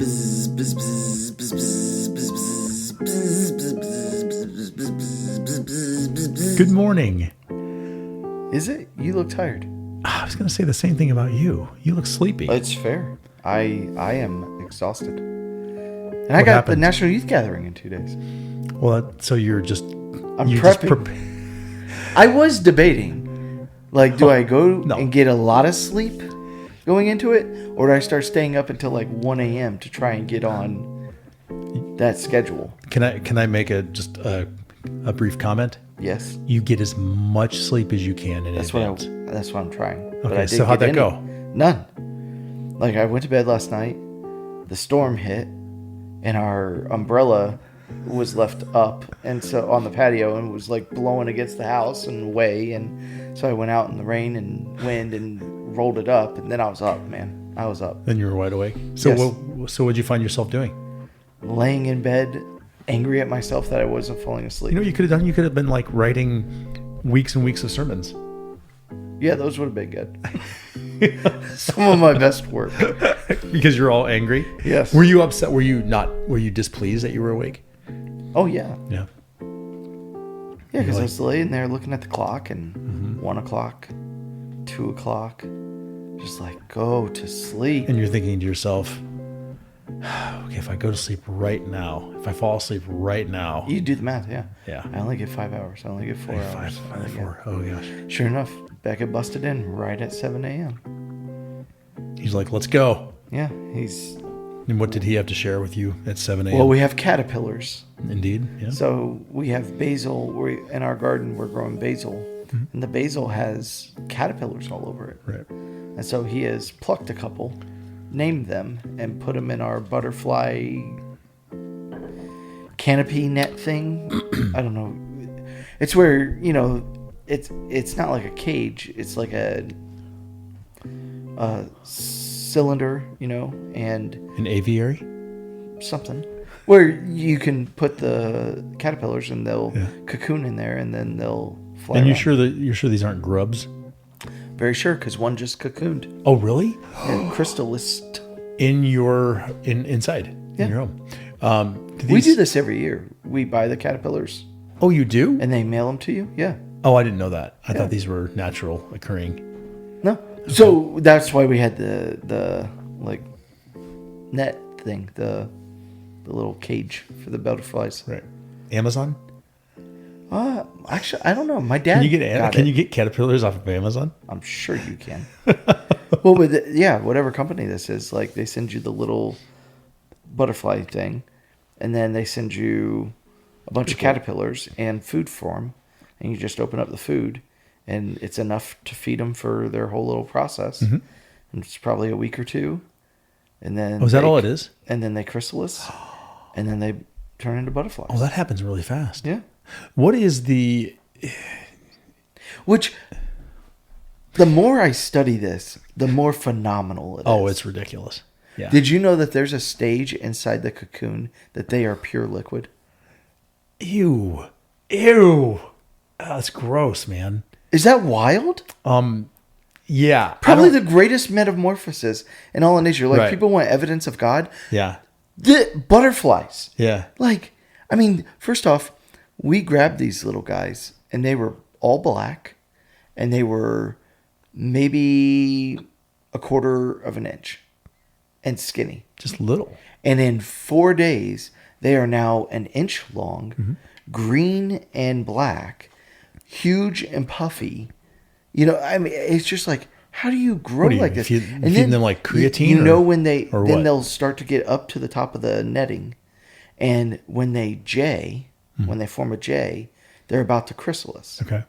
Good morning. Is it? You look tired. I was going to say the same thing about you. You look sleepy. It's fair. I am exhausted. And I What got happened? the National Youth Gathering in 2 days. Well, so you're just... I'm you prepping. I was debating, like, do I go and get a lot of sleep going into it? Or do I start staying up until like 1 a.m. to try and get on that schedule? Can I make a brief comment? Yes. You get as much sleep as you can in That's advance. what I'm trying. But Okay, I so how'd that go? None. Like, I went to bed last night, the storm hit, and our umbrella was left up and so on the patio and was like blowing against the house and away, and so I went out in the rain and wind and rolled it up, and then I was up, man. I was up. Then you were wide awake. So Yes. what'd you find yourself doing? Laying in bed, angry at myself that I wasn't falling asleep. You know what you could have done? You could have been like writing weeks and weeks of sermons. Yeah, those would have been good. Some of my best work. Because you're all angry? Yes. Were you upset? Were you displeased that you were awake? Oh, yeah. Yeah. Yeah, because I was laying there looking at the clock and 1 o'clock, 2 o'clock, just like, go to sleep. And you're thinking to yourself, okay, if I go to sleep right now, if I fall asleep right now. You do the math, yeah. Yeah. I only get 5 hours. I only get 4 hours. Four. Oh, gosh. Sure enough, Becca busted in right at 7 a.m. He's like, let's go. Yeah, And what did he have to share with you at 7 a.m.? Well, we have caterpillars. Indeed, yeah. So we have basil. In our garden, we're growing basil. And the basil has caterpillars all over it. Right. And so he has plucked a couple, named them, and put them in our butterfly canopy net thing. I don't know. It's where, it's not like a cage. It's like a cylinder, and An aviary? something where you can put the caterpillars and they'll cocoon in there, and then they'll fly. And around. you're sure these aren't grubs? Very sure, because one just cocooned. Oh, really? And Crystalist. Inside Yeah. in your home. We do this every year. We buy the caterpillars Oh, you do? and they mail them to you. Yeah. Oh, I didn't know that. I thought these were natural occurring. No. So that's why we had the like net thing, the little cage for the butterflies. Right. Amazon? Actually, I don't know. My dad Can you get caterpillars off of Amazon? I'm sure you can. Well, whatever company this is, like, they send you the little butterfly thing, and then they send you a bunch of caterpillars and food for them, and you just open up the food, and it's enough to feed them for their whole little process. And it's probably a week or two, and then Is that all it is? And then they chrysalis, and then they turn into butterflies. Oh, that happens really fast. Yeah. What is the... Which, the more I study this, the more phenomenal it is. Oh, it's ridiculous. Yeah. Did you know that there's a stage inside the cocoon that they are pure liquid? Ew. Oh, that's gross, man. Is that wild? Yeah. Probably the greatest metamorphosis in all of nature. Like, Right. people want evidence of God. Yeah. The butterflies. Yeah. Like, I mean, first off, we grabbed these little guys, and they were all black, and they were maybe a quarter of an inch and skinny. Just little. And in 4 days, they are now an inch long, green and black, huge and puffy. I mean, it's just like, how do you grow like this? Feed them like creatine? Then they'll start to get up to the top of the netting. And when they when they form a J, they're about to chrysalis. Okay.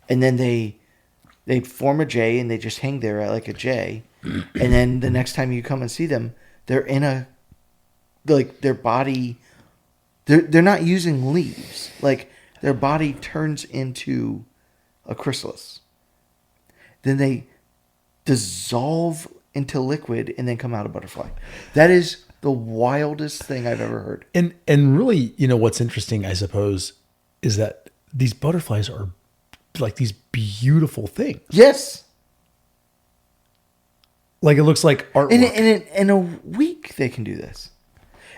And then they form a J, and they just hang there like a J. And then the next time you come and see them, they're in their body, they're not using leaves. Like, their body turns into a chrysalis. Then they dissolve into liquid and then come out a butterfly. That is the wildest thing I've ever heard. And really, what's interesting, I suppose, is that these butterflies are like these beautiful things. Yes. Like, it looks like artwork. In a week. think they can do this?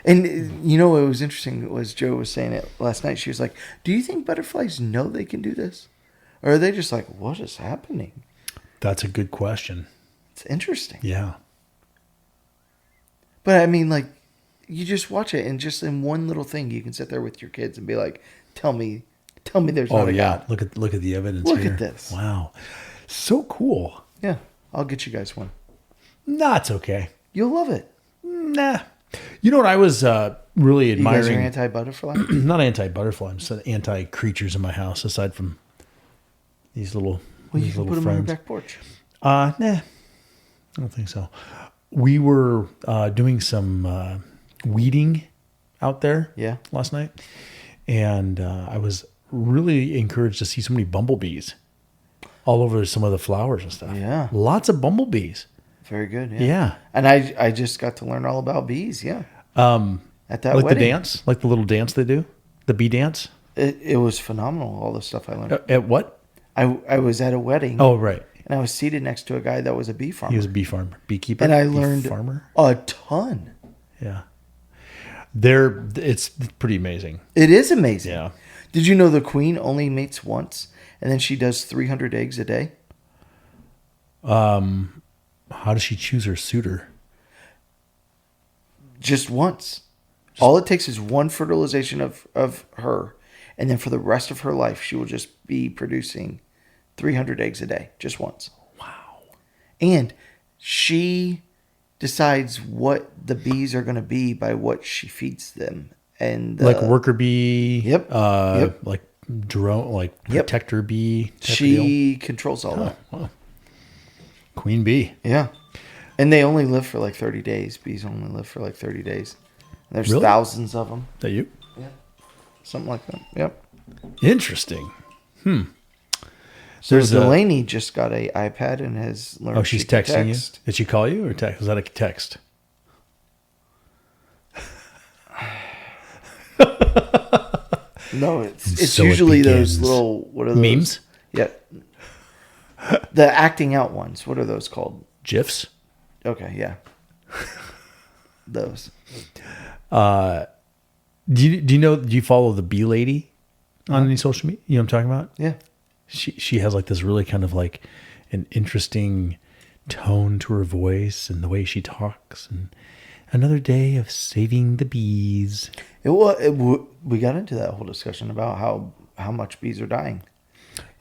And you know what was interesting was Joe was saying it last night. She was like, do you think butterflies know they can do this? Or are they just like, what is happening? That's a good question. It's interesting. Yeah. But I mean, like, you just watch it and just in one little thing, you can sit there with your kids and be like, tell me there's not a God. Look at the evidence Look here. at this. Wow. So cool. Yeah. I'll get you guys one. Nah, it's okay. You'll love it. Nah. You know what I was really You guys are admiring? anti-butterfly? Not anti-butterfly. I'm just anti-creatures in my house, aside from these little Well, you these can little put them on your friends. back porch. Nah. I don't think so. We were doing some weeding out there Yeah. last night. And I was really encouraged to see so many bumblebees all over some of the flowers and stuff. Yeah. Lots of bumblebees. Very good. Yeah. Yeah. And I just got to learn all about bees. Yeah. At that Like wedding. the dance, like the little dance they do, the bee dance. It was phenomenal, all the stuff I learned. At what? I was at a wedding. Oh, right. And I was seated next to a guy that was a bee farmer. He was a bee farmer, beekeeper. And I bee learned farmer. a ton. Yeah. It's pretty amazing. It is amazing. Yeah. Did you know the queen only mates once and then she does 300 eggs a day? How does she choose her suitor? Just once. All it takes is one fertilization of her. And then for the rest of her life, she will just be producing 300 eggs a day. Just once. Wow. And she decides what the bees are going to be by what she feeds them. And Like worker bee. Yep. Yep. Like drone, like Yep. protector bee. type of deal. she controls all that. Wow. Queen bee. Yeah. And they only live for like 30 days. Bees only live for like 30 days. And there's Really? thousands of them. Is that you? Yeah. Something like that. Yep. Interesting. So There's a- Delaney just got a iPad and has learned. Oh, she's she can texting text. you. Did she call you or text? Was that a text? No, it's So it usually those begins. little, what are those? Memes? Yeah. The acting out ones. What are those called? GIFs? Okay, yeah. Those. Do you follow the bee lady on any social media? You know what I'm talking about? Yeah. She has like this really kind of like an interesting tone to her voice and the way she talks, and another day of saving the bees. We got into that whole discussion about how much bees are dying,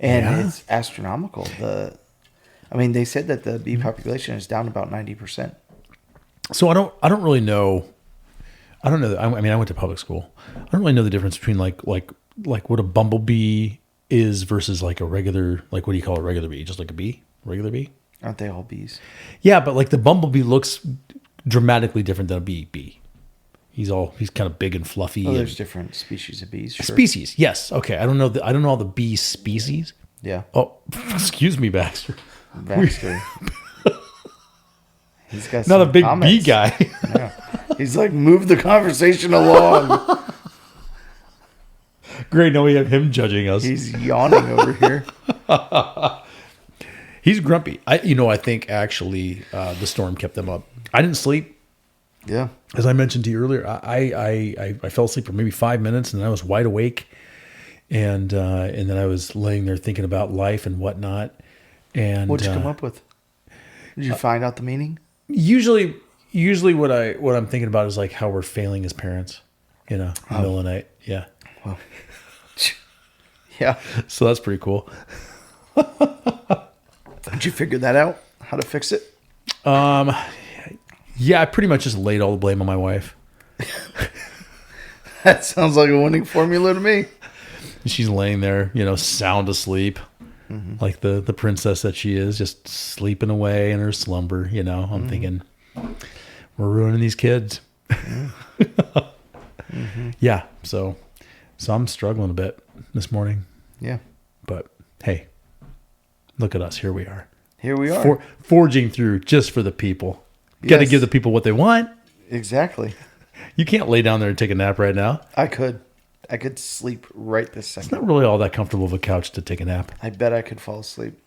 and Yeah. it's astronomical. They said that the bee population is down about 90%. So I don't really know. I don't know. I went to public school. I don't really know the difference between like what a bumblebee is versus like a regular, like what do you call a regular bee? Just like a bee, regular bee. Aren't they all bees? Yeah, but like the bumblebee looks dramatically different than a bee. He's kind of big and fluffy. Oh, and there's different species of bees. Sure. species. Yes. Okay. I don't know all the bee species. Yeah. Oh, excuse me, Baxter. Baxter. He's got Not a some big bee comments. guy. Yeah. He's like, move the conversation along. Great. Now we have him judging us. He's yawning over here. He's grumpy. I think actually the storm kept them up. I didn't sleep. Yeah. As I mentioned to you earlier, I fell asleep for maybe 5 minutes, and then I was wide awake, and then I was laying there thinking about life and whatnot. And What'd you come up with? Did you find out the meaning? Usually what I'm thinking about is like how we're failing as parents. In the middle of the night. Yeah. Well, yeah. So that's pretty cool. Did you figure that out? How to fix it? Yeah, I pretty much just laid all the blame on my wife. That sounds like a winning formula to me. She's laying there, sound asleep, like the princess that she is, just sleeping away in her slumber. I'm thinking, we're ruining these kids. Yeah, so I'm struggling a bit this morning, Yeah. but hey, look at us. Here we are. Here we are. Forging through just for the people. Got to Yes. give the people what they want. Exactly. You can't lay down there and take a nap right now. I could sleep right this It's second. not really all that comfortable of a couch to take a nap. I bet I could fall asleep.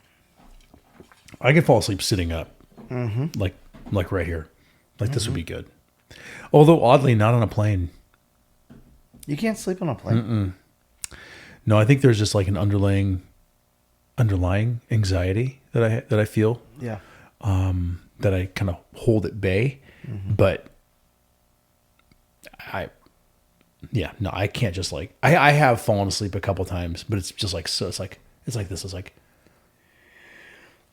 I could fall asleep sitting up, like right here. Like this would be good. Although oddly, not on a plane. You can't sleep on a plane. No, I think there's just like an underlying anxiety that I feel Yeah. that I kind of hold at bay. But I can't just like I have fallen asleep a couple times, but it's just like so it's like this. It's like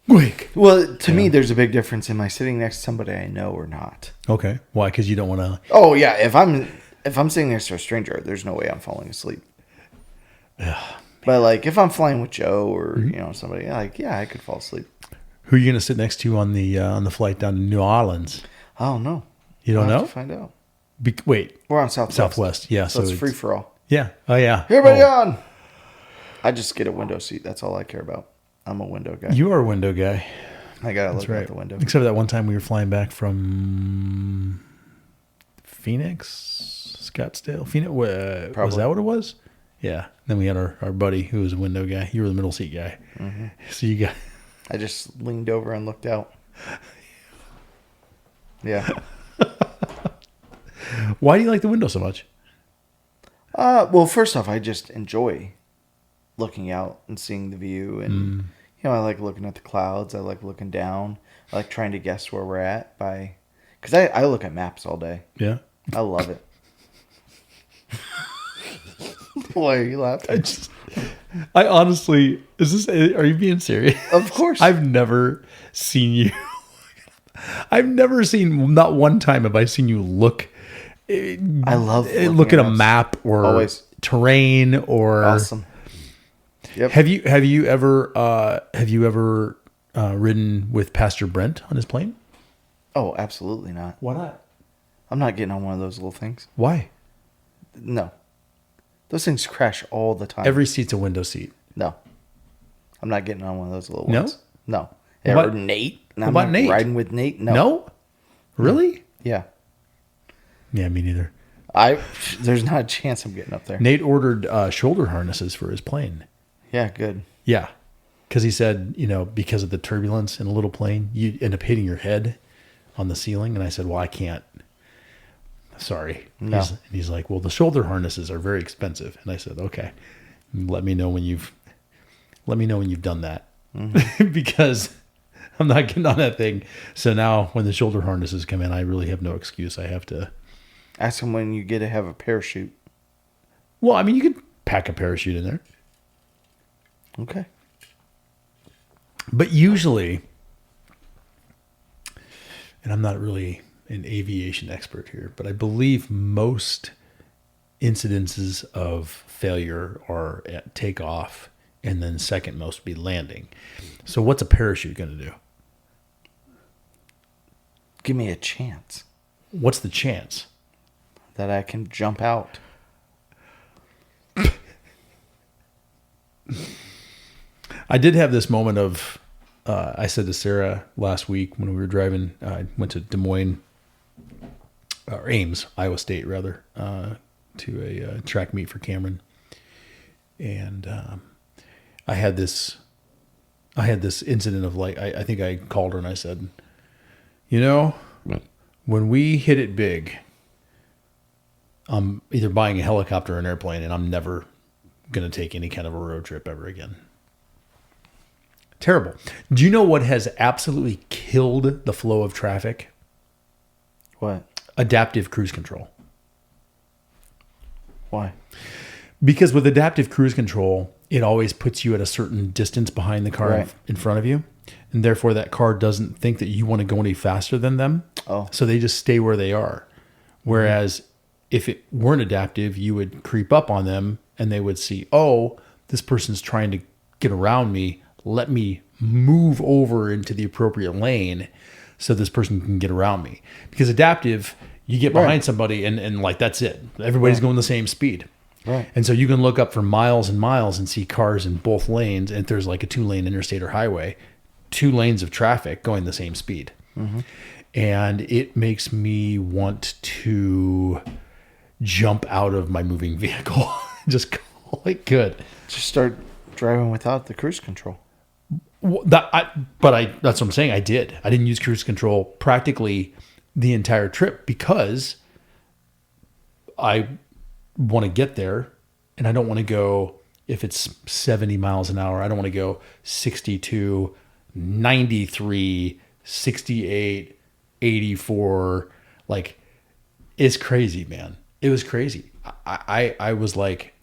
wake. Well, to me, there's a big difference. Am I sitting next to somebody I know or not? Okay, why? Because you don't want to. Oh yeah, if I'm sitting next to a stranger, there's no way I'm falling asleep. But like if I'm flying with Joe or somebody, like I could fall asleep. Who are you going to sit next to on the flight down to New Orleans? I don't know. You don't I'll know? have to find out. Wait, We're on Southwest. Yeah, So it's free for all. Yeah. Oh yeah. Everybody Oh, on. I just get a window seat. That's all I care about. I'm a window guy. you are a window guy. I gotta That's look right. out the window. Except for that one time we were flying back from Phoenix, Scottsdale. Phoenix. Was Probably. that what it was? Yeah. Then we had our buddy who was a window guy. You were the middle seat guy. So you got. I just leaned over and looked out. Yeah. Why do you like the window so much? Well, first off, I just enjoy looking out and seeing the view, and I like looking at the clouds. I like looking down. I like trying to guess where we're at because I look at maps all day. Yeah. I love it. Why are you laughing? I honestly, are you being serious? Of course. I've never seen you. I've never seen, not one time have I seen you look. I love look at a maps. map or Always. terrain or. Awesome. Yep. Have you ever ridden with Pastor Brent on his plane? Oh, absolutely not. Why not? I'm not getting on one of those little things. Why? No. Those things crash all the time. Every seat's a window seat. No. I'm not getting on one of those little No? ones. No. What Or about- Nate. what about Nate? Riding with Nate? No. No? Really? Yeah. Yeah, me neither. There's not a chance I'm getting up there. Nate ordered shoulder harnesses for his plane. Yeah, good. Yeah. Because he said, because of the turbulence in a little plane, you end up hitting your head on the ceiling. And I said, well, I can't. Sorry. No. He's like, well, the shoulder harnesses are very expensive. And I said, okay, let me know when you've done that because I'm not getting on that thing. So now when the shoulder harnesses come in, I really have no excuse. I have to Ask him when you get to have a parachute. well, I mean, you could pack a parachute in there, Okay. but usually, and I'm not really an aviation expert here, but I believe most incidences of failure are at takeoff and then second most would be landing. So what's a parachute going to do? Give me a chance What's the chance? that I can jump out. I did have this moment of, I said to Sarah last week when we were driving, I went to Des Moines, or Ames, Iowa State rather, to a track meet for Cameron. And I had this incident of like, I think I called her and I said, when we hit it big, I'm either buying a helicopter or an airplane, and I'm never going to take any kind of a road trip ever again. Terrible. Do you know what has absolutely killed the flow of traffic? What? Adaptive cruise control. Why? Because with adaptive cruise control, it always puts you at a certain distance behind the car Right. in front of you. And therefore that car doesn't think that you want to go any faster than them. Oh. So they just stay where they are. Whereas if it weren't adaptive, you would creep up on them and they would see, oh, this person's trying to get around me. Let me move over into the appropriate lane so this person can get around me. Because adaptive, you get behind Right. somebody and like, that's it. Everybody's going the same speed. Right. And so you can look up for miles and miles and see cars in both lanes. And if there's like a 2-lane interstate or highway, 2 lanes of traffic going the same speed. Mm-hmm. And it makes me want to jump out of my moving vehicle. Just call it good. Just start driving without the cruise control. That's what I'm saying. I did. I didn't use cruise control practically the entire trip because I want to get there and I don't want to go, if it's 70 miles an hour, I don't want to go 62, 93, 68, 84. Like, it's crazy, man. It was crazy. I was like,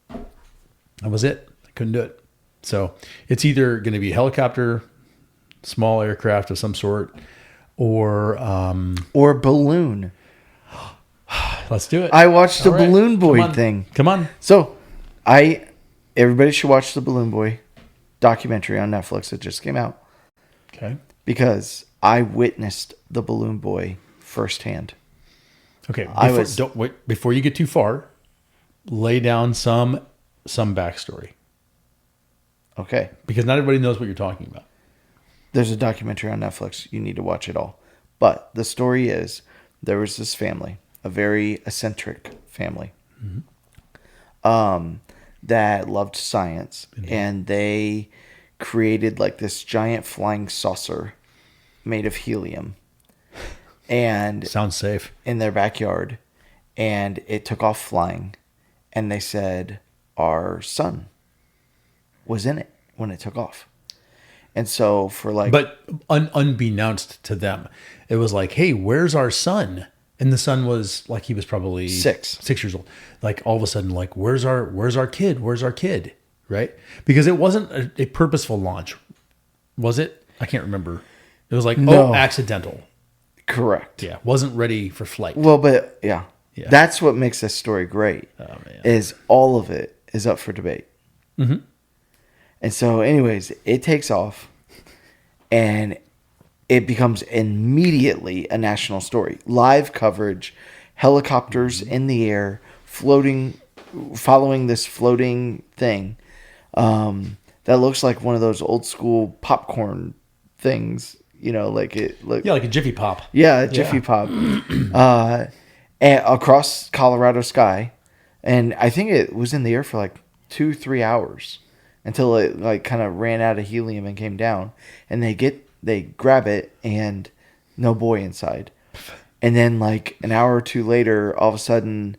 that was it. I couldn't do it. So it's either going to be helicopter, small aircraft of some sort, or balloon. let's do it. I watched the All right. Balloon Boy Come on. thing. Come on. So, everybody should watch the Balloon Boy documentary on Netflix. It just came out Okay. because I witnessed the Balloon Boy firsthand. Okay. Before you get too far, lay down some backstory Okay. because not everybody knows what you're talking about. There's a documentary on Netflix. You need to watch it all. But the story is there was this family, a very eccentric family, that loved science. Mm-hmm. And they created like this giant flying saucer made of helium. And sounds safe. In their backyard. And it took off flying. And they said our son was in it when it took off. And so for like... But unbeknownst to them, it was like, hey, where's our son? And the son was like, he was probably 6 years old. Like all of a sudden, like, where's our kid? Where's our kid? Right? Because it wasn't a purposeful launch. Was it? I can't remember. It was like, no. Accidental. Correct. Yeah. Wasn't ready for flight. Well, but yeah. That's what makes this story great. Oh, man. Is all of it is up for debate. Mm-hmm. And so anyways, it takes off and it becomes immediately a national story. Live coverage, helicopters in the air, floating, following this floating thing that looks like one of those old school popcorn things. You know, like it. Like a Jiffy Pop. Yeah, a Jiffy Pop. And across Colorado sky, and I think it was in the air for like 2-3 hours until it like kind of ran out of helium and came down. And they grab it and no boy inside. And then like an hour or two later, all of a sudden,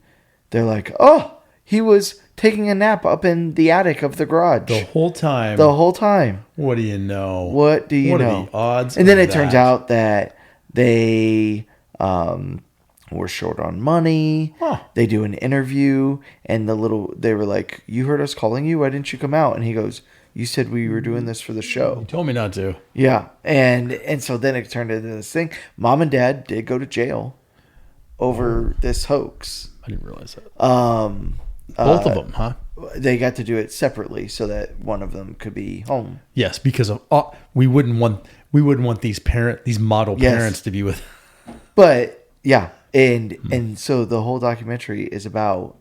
they're like, "Oh, he was taking a nap up in the attic of the garage the whole time." What do you know? What do you know? What are the odds? And then it turns out that they were short on money. Huh. They do an interview, and they were like, "You heard us calling you. Why didn't you come out?" And he goes, "You said we were doing this for the show." You told me not to. Yeah, and so then it turned into this thing. Mom and Dad did go to jail over this hoax. I didn't realize that. Both of them, huh? They got to do it separately so that one of them could be home. Yes, because of we wouldn't want these model parents to be with. But yeah, and so the whole documentary is about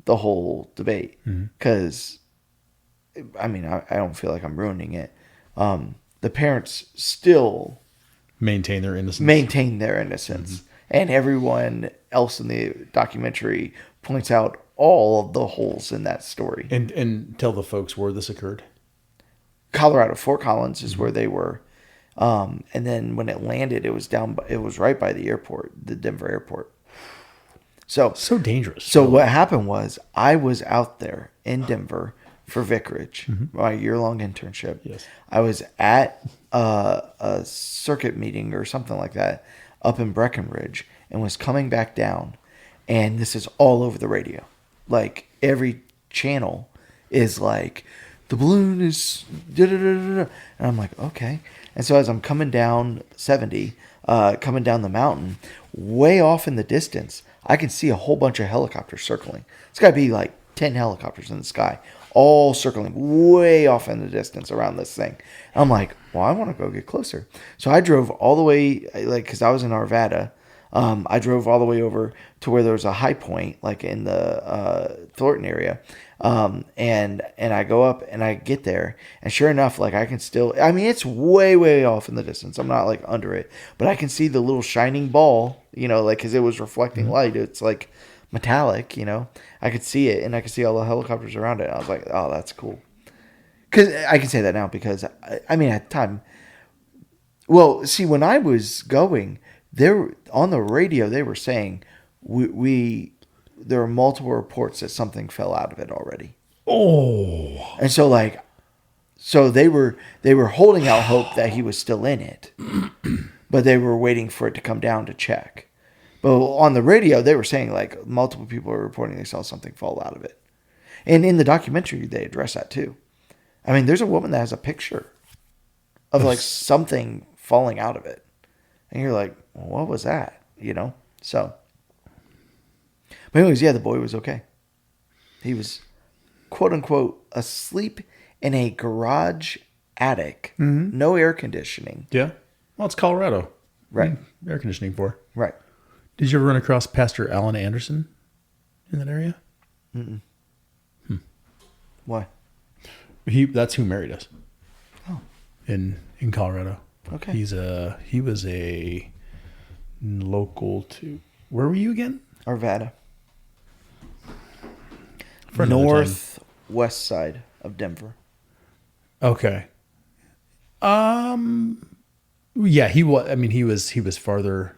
the whole debate because, I mean, I don't feel like I'm ruining it. The parents still maintain their innocence, and everyone else in the documentary points out all of the holes in that story. And tell the folks where this occurred. Colorado, Fort Collins is where they were. And then when it landed, it was right by the airport, the Denver airport. So dangerous. So what happened was I was out there in Denver for Vicarage, my year-long internship. Yes. I was at a circuit meeting or something like that up in Breckenridge and was coming back down. And this is all over the radio. Like every channel is like, the balloon is da-da-da-da-da. And I'm like, okay. And so as I'm coming down 70, coming down the mountain, way off in the distance, I can see a whole bunch of helicopters circling. It's got to be like 10 helicopters in the sky, all circling way off in the distance around this thing. And I'm like, well, I want to go get closer. So I drove all the way, like, because I was in Arvada. I drove all the way over to where there was a high point, like in the Thornton area. And I go up and I get there, and sure enough, like I can still, I mean, it's way, way off in the distance. I'm not like under it, but I can see the little shining ball, you know, like, cause it was reflecting light. It's like metallic, you know, I could see it and I could see all the helicopters around it. And I was like, oh, that's cool. Cause I can say that now because I mean, at the time, well, see, when I was going, on the radio they were saying there were multiple reports that something fell out of it already. Oh. And so they were holding out hope that he was still in it, but they were waiting for it to come down to check. But on the radio, they were saying like multiple people were reporting they saw something fall out of it. And in the documentary, they address that too. I mean, there's a woman that has a picture of like something falling out of it. And you're like, well, what was that? You know? So. But anyways, yeah, the boy was okay. He was, quote unquote, asleep in a garage attic. Mm-hmm. No air conditioning. Yeah. Well, it's Colorado. Right. Air conditioning for. Right. Did you ever run across Pastor Alan Anderson in that area? Mm-mm. Why? That's who married us. Oh. In Colorado. Okay. He was a local to, where were you again? Arvada. For northwest side of Denver. Okay. Yeah, he was. I mean, he was farther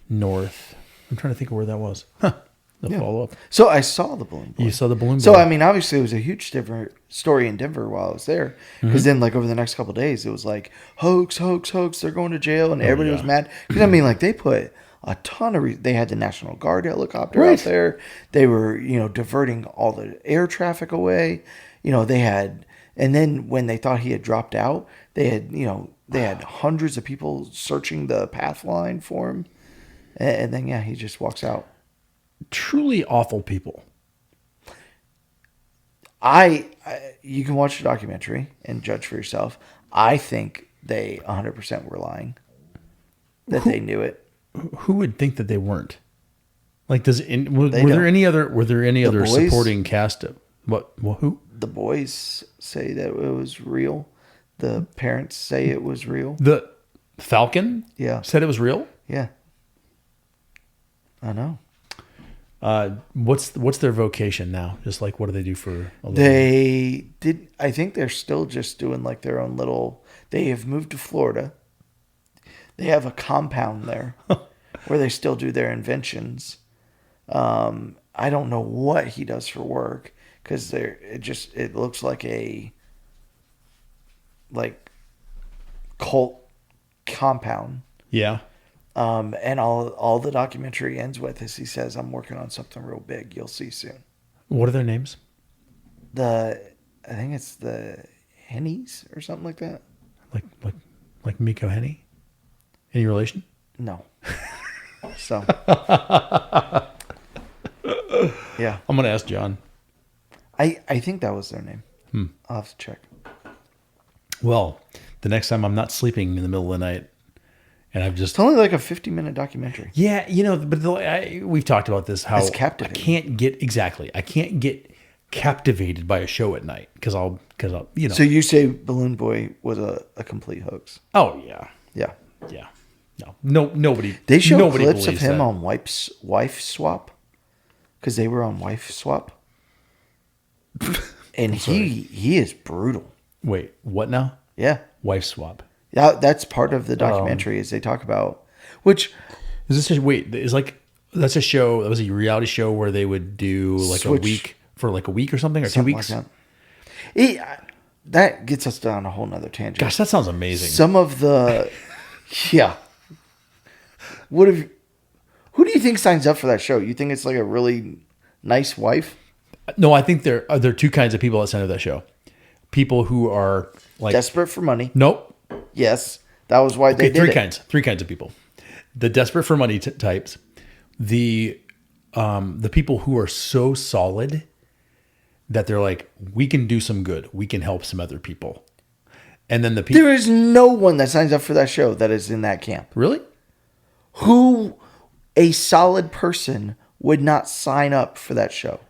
north. I'm trying to think of where that was. Huh. Follow up. So I saw the balloon boy. You saw the balloon boy. So I mean, obviously, it was a huge different story in Denver while I was there. Because then, like over the next couple of days, it was like hoax. They're going to jail, and everybody was mad. Because I mean, like they put a ton of. They had the National Guard helicopter out there. They were, diverting all the air traffic away. They had, and then when they thought he had dropped out, they had hundreds of people searching the path line for him, and then he just walks out. Truly awful people. You can watch the documentary and judge for yourself. I think they 100% were lying. That they knew it. Who would think that they weren't? Like, were there any other supporting cast of who? The boys say that it was real. The parents say it was real. The Falcon? Yeah. Said it was real? Yeah. I know. What's their vocation now? Just like, what do they do for a living? They did. I think they're still just doing like their own little. They have moved to Florida. They have a compound there where they still do their inventions. I don't know what he does for work because it looks like a cult compound. Yeah. And all the documentary ends with is he says, "I'm working on something real big. You'll see soon." What are their names? I think it's the Hennies or something like that. Like Miko Henny? Any relation? No. So. Yeah. I'm gonna ask John. I think that was their name. I'll have to check. Well, the next time I'm not sleeping in the middle of the night. And It's only like a 50-minute documentary. Yeah, but we've talked about this. How it's captivating. I can't get captivated by a show at night because I'll. So you say Balloon Boy was a complete hoax? Oh yeah, yeah. No, nobody. They show nobody clips of him that. on Wife Swap because they were on Wife Swap, and he is brutal. Wait, what now? Yeah, Wife Swap. Yeah, that's part of the documentary is they talk about which is this that's a show that was a reality show where they would do a week or something or 2 weeks. Like that gets us down a whole nother tangent. Gosh, that sounds amazing. Some of the who do you think signs up for that show? You think it's like a really nice wife? No, I think there are two kinds of people that sign up for that show. People who are like desperate for money. Nope. Yes, that was why they did it. Three kinds of people: the desperate for money types, the people who are so solid that they're like, we can do some good, we can help some other people, and then the people. There is no one that signs up for that show that is in that camp. Really? Who, a solid person, would not sign up for that show?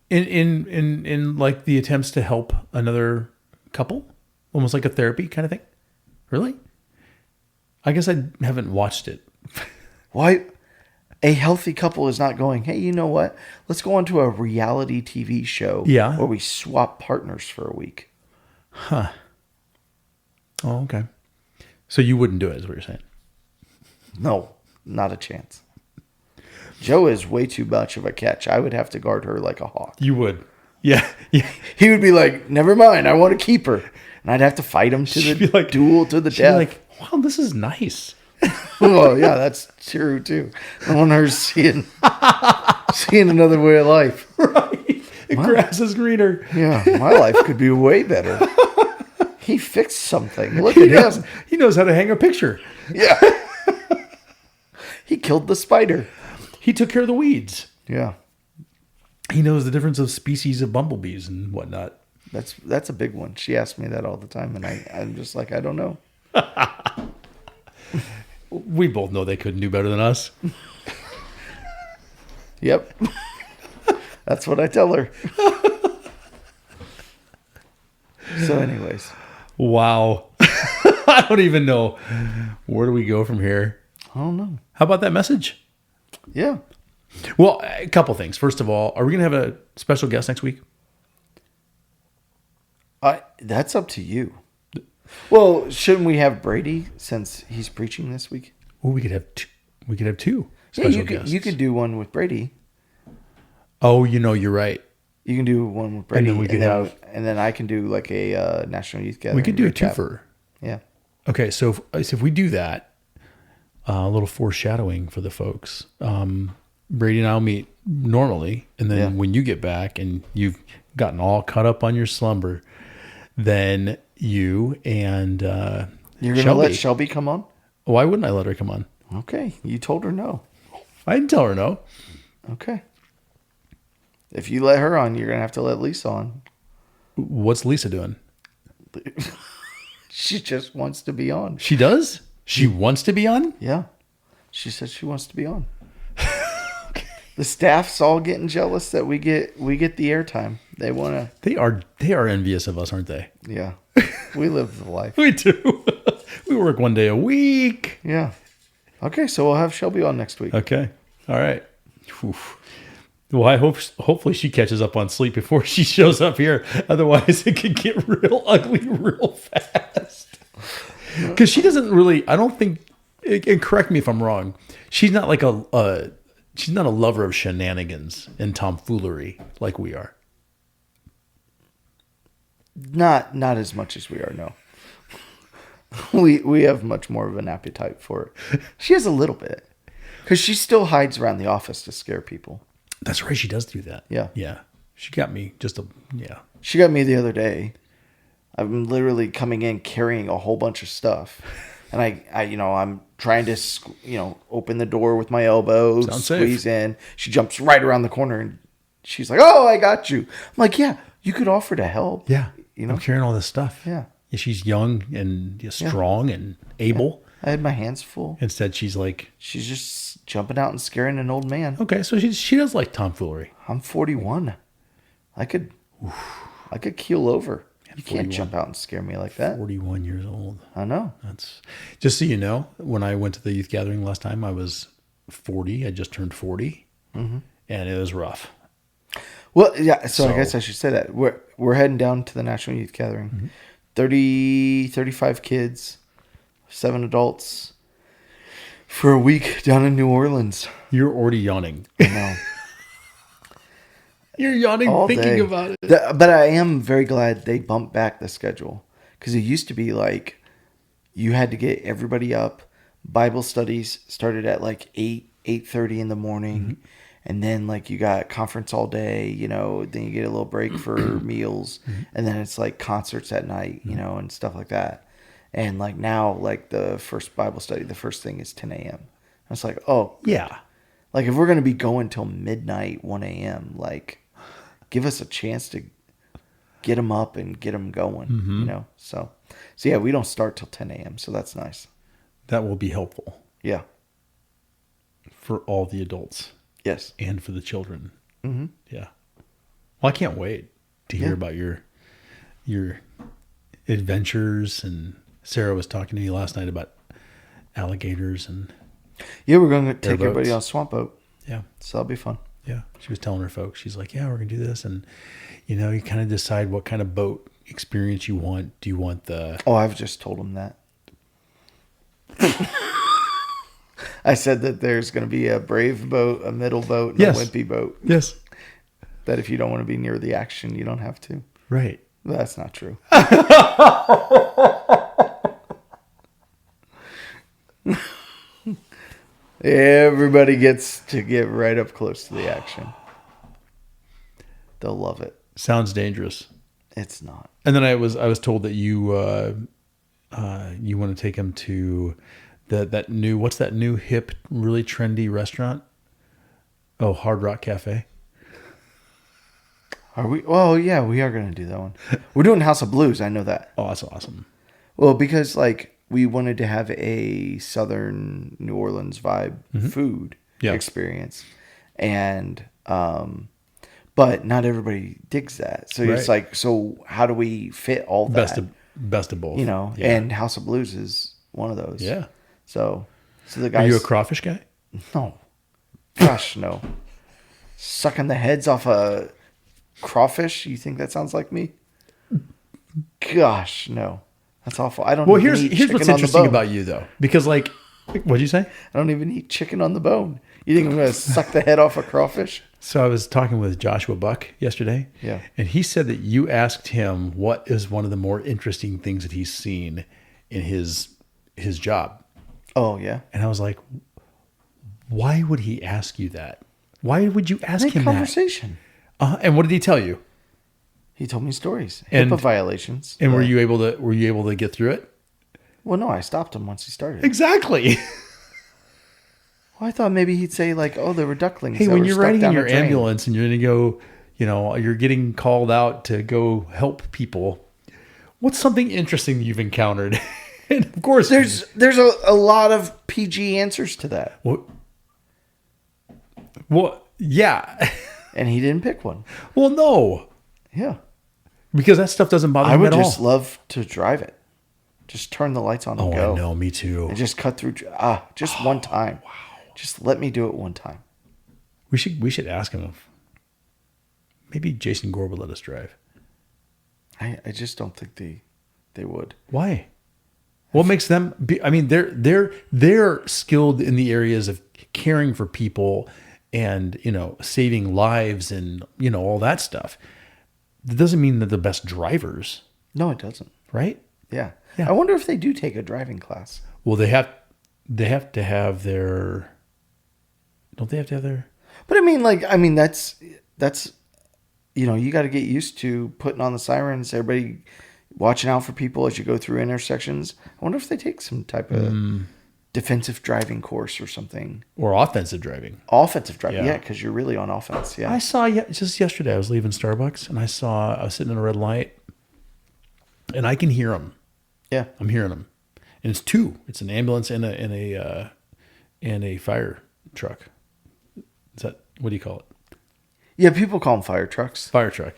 In like the attempts to help another couple. Almost like a therapy kind of thing? Really? I guess I haven't watched it. Why? A healthy couple is not going, hey, you know what? Let's go on to a reality TV show where we swap partners for a week. Huh. Oh, okay. So you wouldn't do it, is what you're saying? No, not a chance. Joe is way too much of a catch. I would have to guard her like a hawk. You would. Yeah. Yeah. He would be like, never mind, I want to keep her. And I'd have to fight him to She'd be the like- duel to the She'd be death. like, wow, this is nice. Well, yeah, that's true too. I want her seeing another way of life. Right. The grass is greener. Yeah, my life could be way better. He fixed something. Look at him. He knows how to hang a picture. Yeah. He killed the spider. He took care of the weeds. Yeah. He knows the difference of species of bumblebees and whatnot. That's a big one. She asks me that all the time, and I'm just like, I don't know. We both know they couldn't do better than us. Yep. That's what I tell her. So anyways. Wow. I don't even know. Where do we go from here? I don't know. How about that message? Yeah. Well, a couple things. First of all, are we going to have a special guest next week? That's up to you. Well, shouldn't we have Brady since he's preaching this week? Well, we could have two. We could have two Yeah, special guests. you could do one with Brady. Oh, you're right. You can do one with Brady, then we could have- and then I can do like a National Youth Gathering. We could do a recap. twofer. Yeah. Okay, so if we do that, a little foreshadowing for the folks. Brady and I'll meet normally, and then Yeah. when you get back and you've gotten all caught up on your slumber, then you and You're gonna let Shelby come on? Why wouldn't I let her come on? Okay. You told her no. I didn't tell her no. Okay. If you let her on, you're gonna have to let Lisa on. What's Lisa doing? She just wants to be on. She does? She wants to be on? Yeah. She said she wants to be on. The staff's all getting jealous that we get the airtime. They want to. They are envious of us, aren't they? Yeah. We live the life. We do. We work one day a week. Yeah. Okay, so we'll have Shelby on next week. Okay. All right. Whew. Well, I hopefully she catches up on sleep before she shows up here. Otherwise, it could get real ugly real fast. Because she doesn't really. I don't think. And correct me if I'm wrong. She's not like she's not a lover of shenanigans and tomfoolery like we are. Not as much as we are, no. We have much more of an appetite for it. She has a little bit. Because she still hides around the office to scare people. That's right. She does do that. Yeah. Yeah. She got me yeah. She got me the other day. I'm literally coming in carrying a whole bunch of stuff. And I'm trying to, open the door with my elbow, Sounds squeeze safe. in. She jumps right around the corner and she's like, "Oh, I got you." I'm like, "Yeah, you could offer to help." Yeah. You know? I'm carrying all this stuff. Yeah. She's young and strong and able. I had my hands full. Instead, she's like, She's just jumping out and scaring an old man. okay, so she does like tomfoolery. I'm 41. I could keel over. You can't 41. jump out and scare me like that. 41 years old. I know. That's just so you know. When I went to the youth gathering last time, I was 40. I just turned 40, and it was rough. Well, yeah. So I So- guess I should say that we're heading down to the National Youth Gathering. 35 kids, 7 adults for a week down in New Orleans. You're already yawning. I know. You're yawning All thinking day. about it. But I am very glad they bumped back the schedule because it used to be like you had to get everybody up. Bible studies started at like 8:30 in the morning, and then like you got conference all day. Then you get a little break for meals, and then it's like concerts at night. And stuff like that. And like now, like the first Bible study, the first thing is 10 a.m. I was like, oh, Yeah. like if we're gonna be going till midnight, 1 a.m., like give us a chance to get them up and get them going, So yeah, we don't start till 10 a.m., so that's nice. That will be helpful Yeah. for all the adults Yes. and for the children. Mm-hmm. Yeah. Well, I can't wait to hear about your adventures. And Sarah was talking to me last night about alligators and Yeah, we're gonna take Airboats. everybody on a swamp boat, yeah. so that'll be fun. Yeah. She was telling her folks, she's like, yeah, we're going to do this. And, you kind of decide what kind of boat experience you want. Do you want the... Oh, I've just told them that. I said that there's going to be a brave boat, a middle boat, and Yes. a wimpy boat. Yes. That if you don't want to be near the action, you don't have to. Right. That's not true. Everybody gets to get right up close to the action. They'll love it. Sounds dangerous. It's not. And then I was told that you want to take him to that new, what's that new hip really trendy restaurant? Oh, Hard Rock Cafe. Are we? Oh, yeah, we are going to do that one. We're doing House of Blues. I know that. Oh, that's awesome. Well, because like we wanted to have a Southern New Orleans vibe food experience, and but not everybody digs that. So it's like, so how do we fit all that? Best of both. You know, Yeah. and House of Blues is one of those. Yeah. So the guys. Are you a crawfish guy? No. Gosh, no. Sucking the heads off a crawfish? You think that sounds like me? Gosh, no. That's awful. I don't. Well, even here's eat what's chicken on the interesting bone. about you though, because like, what'd you say? I don't even eat chicken on the bone. You think I'm going to suck the head off a crawfish? So I was talking with Joshua Buck yesterday. Yeah. And he said that you asked him what is one of the more interesting things that he's seen in his job. Oh, yeah. And I was like, why would he ask you that? Why would you ask him Conversation. that? And what did he tell you? He told me stories. And- HIPAA violations. And But- were you able to get through it? Well, no, I stopped him once he started. Exactly. Well, I thought maybe he'd say like, "Oh, there were ducklings." Hey, that when were you're stuck riding in down your a drain." ambulance and you're going to go, you're getting called out to go help people. What's something interesting you've encountered? And of course, there's a lot of PG answers to that, well, yeah. and he didn't pick one. Well, no, Yeah, because that stuff doesn't bother I me would at just all. love to drive it. Just turn the lights on and Oh, go. I know, me too. And just cut through. Just one time. Wow. Just let me do it one time. We should ask him if maybe Jason Gore would let us drive. I just don't think they would. Why? What makes them be? I mean, they're skilled in the areas of caring for people and saving lives and all that stuff. That doesn't mean they're the best drivers, No, it doesn't. right? Yeah. Yeah. I wonder if they do take a driving class. Well, they have to have their. Don't they have to have their? But that's you got to get used to putting on the sirens, everybody watching out for people as you go through intersections. I wonder if they take some type of defensive driving course or something. Or offensive driving. Offensive driving, Yeah. yeah, because you're really on offense. Yeah. I saw just yesterday. I was leaving Starbucks and I was sitting in a red light, and I can hear them. Yeah. I'm hearing them, and it's two. It's an ambulance and a fire truck. Is that what do you call it? Yeah, people call them fire trucks. Fire truck.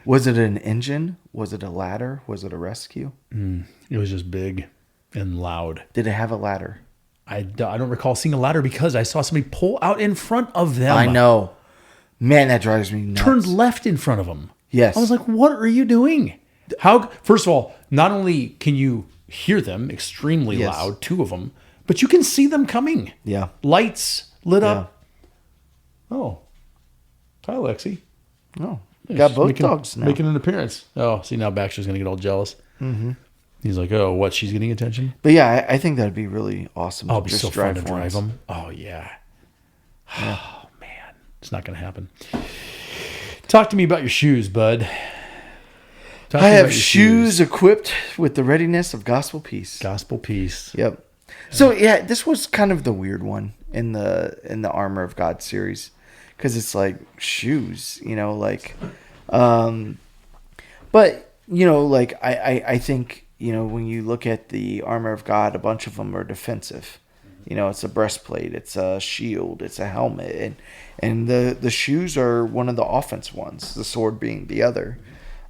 Was it an engine? Was it a ladder? Was it a rescue? It was just big and loud. Did it have a ladder? I don't recall seeing a ladder because I saw somebody pull out in front of them. I know. Man, that drives me nuts. Turned left in front of them. Yes. I was like, what are you doing? How? First of all, not only can you hear them extremely Yes. loud, two of them, but you can see them coming. Yeah. Lights lit Yeah. up. Oh. Hi, Lexi. Oh, Yeah, got she's both dogs now. Making an appearance. Oh, see, now Baxter's going to get all jealous. Mm-hmm. He's like, oh, what? She's getting attention? But yeah, I think that'd be really awesome. Oh, to it'd be just so fun to drive once. them. Oh, yeah. Oh, man. It's not going to happen. Talk to me about your shoes, bud. Talk to I me have about your shoes equipped with the readiness of gospel peace. Gospel peace. Yep. So yeah, this was kind of the weird one in the Armor of God series, because it's like shoes, but I think when you look at the Armor of God, a bunch of them are defensive. It's a breastplate, it's a shield, it's a helmet, and the shoes are one of the offense ones, the sword being the other.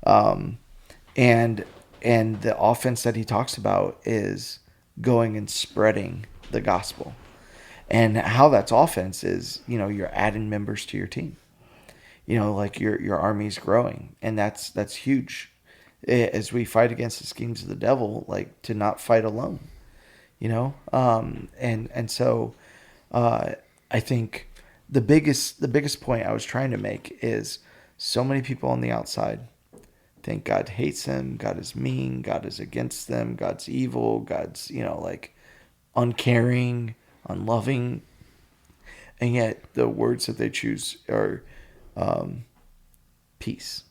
And the offense that he talks about is going and spreading the gospel. And how that's offense is, you're adding members to your team. Your army's growing, and that's huge. As we fight against the schemes of the devil, to not fight alone. And so I think the biggest point I was trying to make is so many people on the outside think God hates them, God is mean, God is against them, God's evil, God's, like uncaring, unloving. And yet the words that they choose are peace.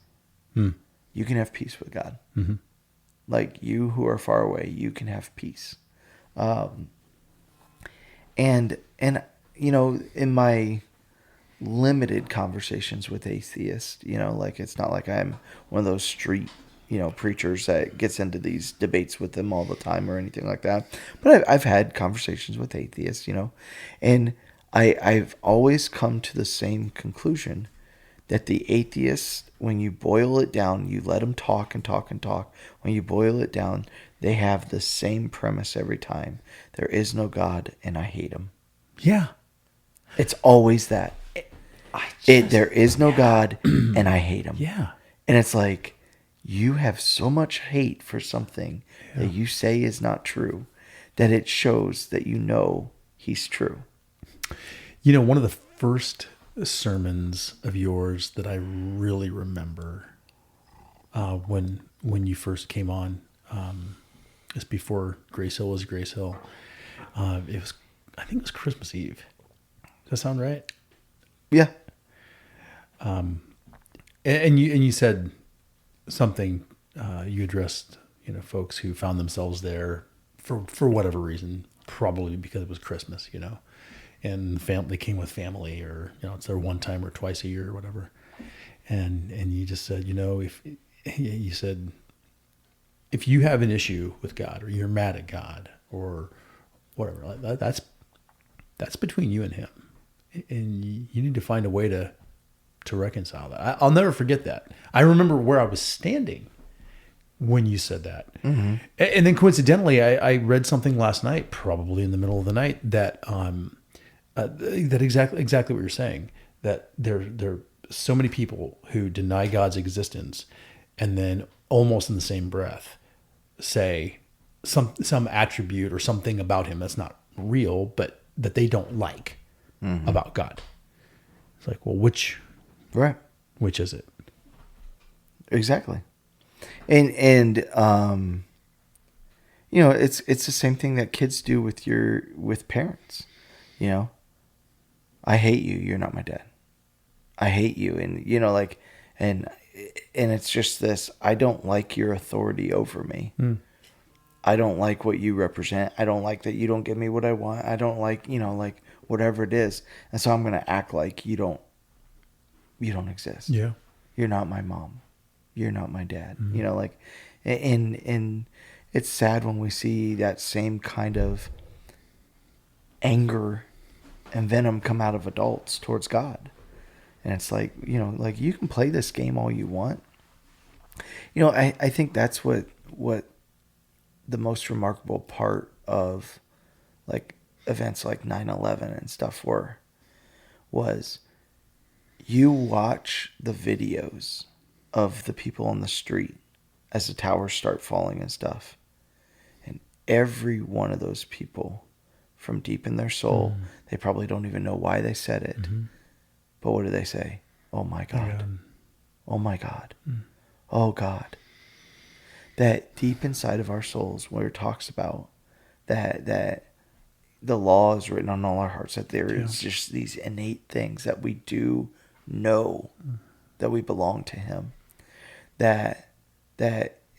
You can have peace with God. Like, you who are far away, you can have peace. And in my limited conversations with atheists, like, it's not like I'm one of those street, preachers that gets into these debates with them all the time or anything like that. But I've had conversations with atheists, and I've always come to the same conclusion, that the atheists, when you boil it down, you let them talk and talk and talk. When you boil it down, they have the same premise every time. There is no God, and I hate him. Yeah. It's always that. There is no God, and I hate him. Yeah. And it's like, you have so much hate for something that you say is not true, that it shows that he's true. One of the first sermons of yours that I really remember, when you first came on, just before GraceHill was GraceHill, I think it was Christmas Eve. Does that sound right? Yeah. And you said something, you addressed, folks who found themselves there for whatever reason, probably because it was Christmas, and they came with family, or, it's their one time or twice a year or whatever. And you just said, if you have an issue with God, or you're mad at God, or whatever, that's between you and him. And you need to find a way to reconcile that. I'll never forget that. I remember where I was standing when you said that. Mm-hmm. And then coincidentally, I read something last night, probably in the middle of the night, that that exactly what you're saying, that there are so many people who deny God's existence, and then almost in the same breath say some attribute or something about him that's not real, but that they don't like about God. It's like, well, which is it? Exactly. And it's the same thing that kids do with parents. I hate you, you're not my dad. I hate you, and and it's just this, I don't like your authority over me. I don't like what you represent. I don't like that you don't give me what I want. I don't like, like, whatever it is. And so I'm going to act like you don't exist. Yeah. You're not my mom. You're not my dad. And it's sad when we see that same kind of anger and venom come out of adults towards God. And it's like, like, you can play this game all you want. I think that's what the most remarkable part of, like, events like 9/11 and stuff was you watch the videos of the people on the street as the towers start falling and stuff. And every one of those people, from deep in their soul, they probably don't even know why they said it. But what do they say? Oh my God. Oh my God. Oh God. That deep inside of our souls, where it talks about that the law is written on all our hearts, that there is just these innate things that we do know that we belong to him. That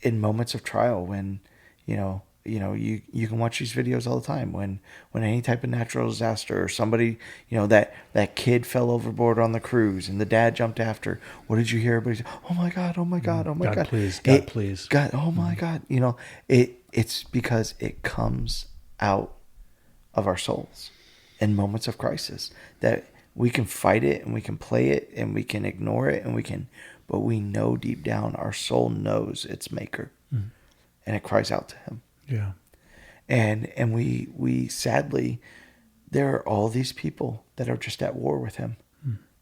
in moments of trial, when you can watch these videos all the time, when any type of natural disaster, or somebody, that kid fell overboard on the cruise and the dad jumped after, what did you hear? Everybody say, oh my God, oh my God, oh my God. God, please, God, please. God, oh my God. It's because it comes out of our souls in moments of crisis, that we can fight it and we can play it and we can ignore it but we know deep down our soul knows its maker, and it cries out to him. Yeah. And we sadly, there are all these people that are just at war with him,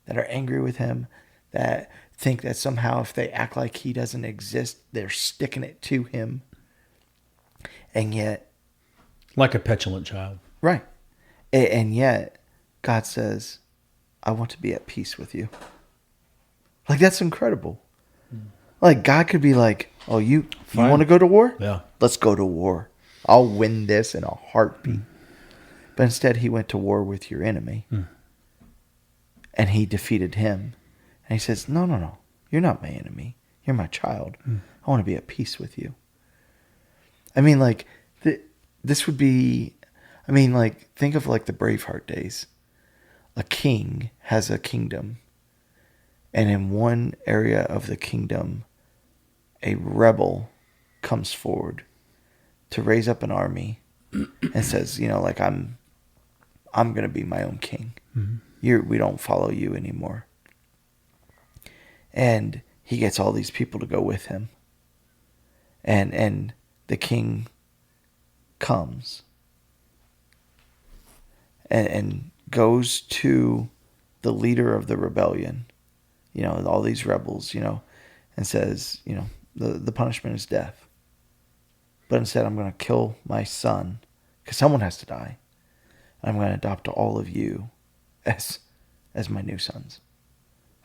that are angry with him, that think that somehow if they act like he doesn't exist, they're sticking it to him. And yet, like a petulant child. right. And yet, God says, I want to be at peace with you. Like, that's incredible. Like, God could be like, oh, you Fine. want to go to war? Yeah. Let's go to war. I'll win this in a heartbeat. But instead, he went to war with your enemy. And he defeated him. And he says, no, no, no. You're not my enemy. You're my child. I want to be at peace with you. I mean, like, this would be... I mean, like, think of, like, the Braveheart days. A king has a kingdom. And in one area of the kingdom, a rebel comes forward to raise up an army and says, you know, like, I'm going to be my own king. We don't follow you anymore. And he gets all these people to go with him. And the king comes and goes to the leader of the rebellion, you know, all these rebels, you know, and says, you know, the punishment is death. But instead, I'm going to kill my son because someone has to die. I'm going to adopt all of you as my new sons.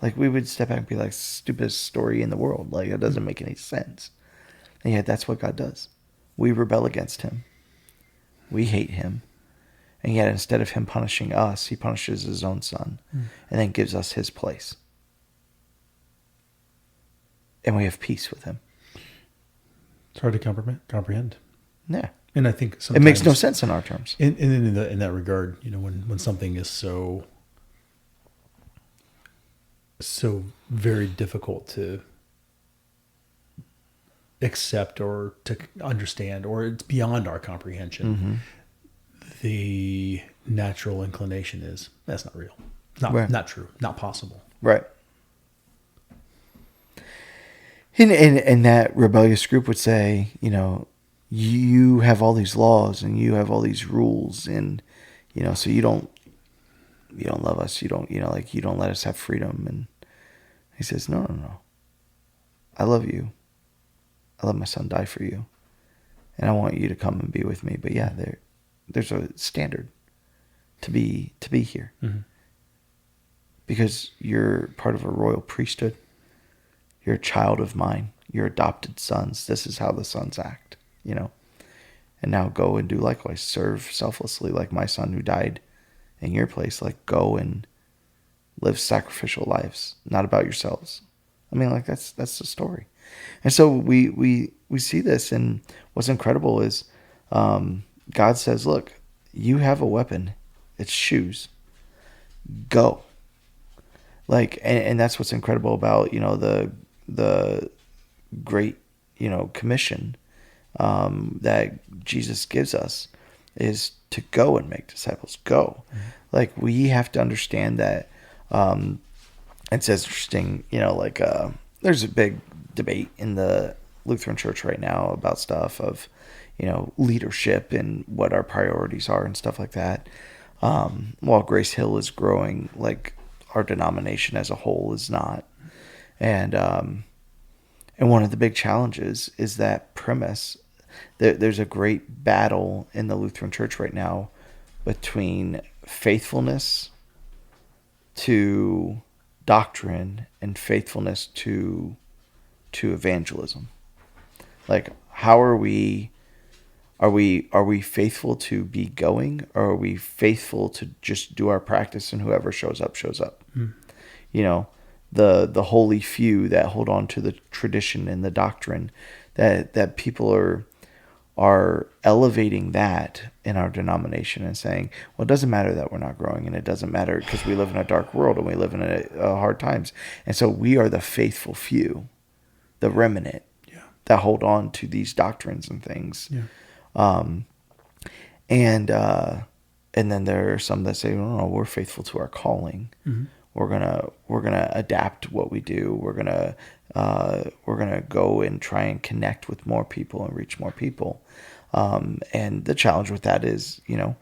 Like, we would step back and be like, stupidest story in the world. Like, it doesn't make any sense. And yet, that's what God does. We rebel against him. We hate him. And yet, instead of him punishing us, he punishes his own son and then gives us his place. And we have peace with him. It's hard to comprehend. Yeah. And I think sometimes it makes no sense in our terms. In that regard, you know, when something is so very difficult to accept or to understand, or it's beyond our comprehension, the natural inclination is that's not real, not true, not possible. Right. And that rebellious group would say, you know, you have all these laws and you have all these rules, and, you know, so you don't love us. You don't, you know, like, you don't let us have freedom. And he says, no. I love you. I let my son die for you. And I want you to come and be with me. But yeah, there's a standard to be here. Because you're part of a royal priesthood. You're a child of mine. You're adopted sons. This is how the sons act, you know. And now go and do likewise. Serve selflessly like my son who died in your place. Like, go and live sacrificial lives, not about yourselves. I mean, like, that's the story. And so we see this, and what's incredible is God says, look, you have a weapon. It's shoes. Go. Like, and that's what's incredible about, you know, the great, you know, commission that Jesus gives us is to go and make disciples. Go. Like, we have to understand that. It's interesting, you know, like, there's a big debate in the Lutheran Church right now about stuff of, you know, leadership and what our priorities are and stuff like that. While GraceHill is growing, like, our denomination as a whole is not. And one of the big challenges is that premise. There's a great battle in the Lutheran Church right now between faithfulness to doctrine and faithfulness to evangelism. Like, how are we faithful to be going, or are we faithful to just do our practice and whoever shows up shows up? You know, the holy few that hold on to the tradition and the doctrine, that people are elevating that in our denomination and saying, well, it doesn't matter that we're not growing, and it doesn't matter because we live in a dark world and we live in hard times. And so we are the faithful few, the remnant, that hold on to these doctrines and things. And then there are some that say, no, we're faithful to our calling. We're gonna adapt what we do. We're gonna go and try and connect with more people and reach more people. And the challenge with that is, you know,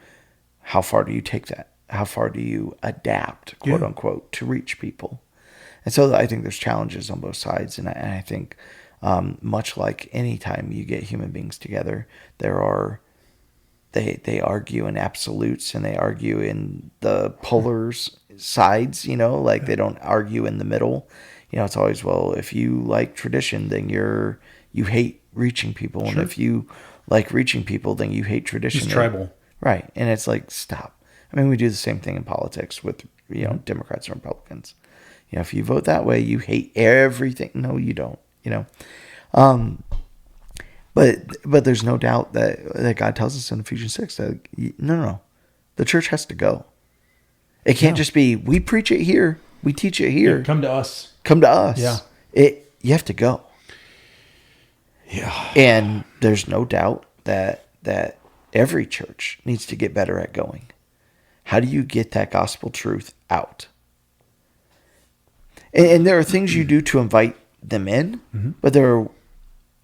how far do you take that? How far do you adapt, quote unquote, to reach people? And so I think there's challenges on both sides. And I think much like any time you get human beings together, there are they argue in absolutes, and they argue in the polars sides, like they don't argue in the middle. It's always, well, if you like tradition, then you hate reaching people. Sure. And if you like reaching people, then you hate tradition. It's tribal. Right. And it's like, stop. I mean, we do the same thing in politics with, Democrats and Republicans. If you vote that way, you hate everything. No, you don't, But there's no doubt that God tells us in Ephesians 6 that no. The church has to go. It can't just be, we preach it here, we teach it here. Yeah, come to us. Come to us. Yeah. You have to go. Yeah. And there's no doubt that every church needs to get better at going. How do you get that gospel truth out? And there are things you do to invite them in, but